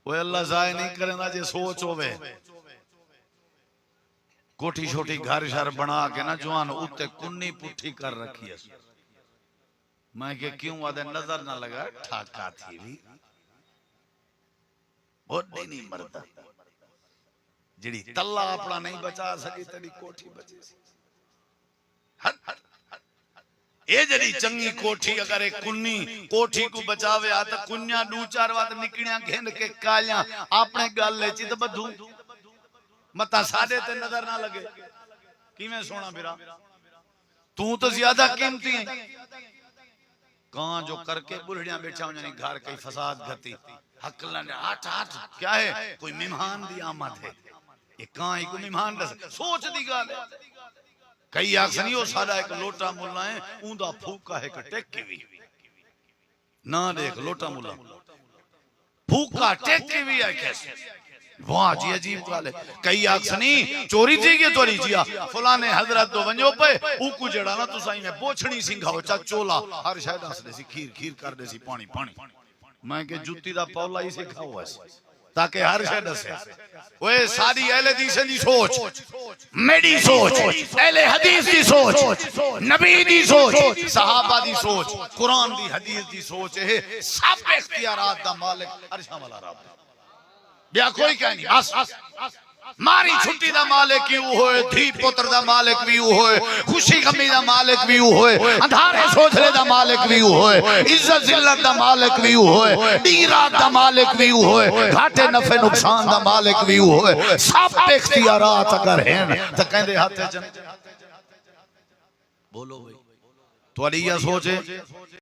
وہ اللہ ضائع نہیں کرنا جے سوچ ہوئے کوٹھی چھوٹی گھر شہر بنا کے نا جوان اوتے کنی پٹھی کر رکھی ہے میں کہ کیوں آدھے نظر نہ لگا ٹھاکا تھی بھی بہت نہیں مردا جڑی تلا اپنا نہیں بچا سکی تیری کوٹھی بچے سی اے جڑی چنگی کوٹھی اگر ایک کنی کوٹھی کو بچاوے آتا کنیاں دو چار وات نکڑیاں گھن کے کالیاں اپنے گل لے چیت بدھو متا ساڑے تے نظر نہ لگے کی میں سونا پھرا تو زیادہ قیمتی ہیں کان جو کر کے بلڑیاں بیٹھا ہوں یعنی گھر کئی فساد گھتی حق اللہ نے آٹھ کیا ہے کوئی مہمان دی آمد ہے یہ کان ہی کو مہمان دے سوچ دی گال ہے کئی آکسنی ہو سارا ایک لوٹا ملا ہے اوندہ پھوکا ہے کہ ٹیک بھی نہ دیکھ لوٹا ملا پھوکا ٹیک بھی ہے کیسے واہ جی عجیب گال ہے کئی آکسنی چوری تھی کہ چوری جیا فلانے حضرت تو ونجو پہ اوکو جڑا نا تو سائی میں بوچھنی سنگھاو چا چولا ہر شاید آس دے سی کھیر کر دے سی پانی میں کہ جوتی دا پولا ہی سے کھاؤ ایسے تاکہ ہر شاید سے وہ ساری اہل حدیث دی سوچ میری سوچ اہل حدیث دی سوچ نبی دی سوچ صحابہ دی سوچ قرآن دی حدیث دی سوچ ہے سب اختیارات دا مالک عرشہ والا رب بیا کوئی کہیں نہیں بس ماری چھٹی دا مالک بھی ہوئے دھی پتر دا مالک بھی ہوئے خوشی غمی دا مالک بھی ہوئے اندھارے سوچلے دا مالک بھی ہوئے عزت ذلت دا مالک بھی ہوئے دیرات دا مالک بھی ہوئے گھاٹے نفع نقصان دا مالک بھی ہوئے سب اختیارات اگر ہیں تو کہیں دے ہاتھے جن بولو بھئی تو علیہ سوچے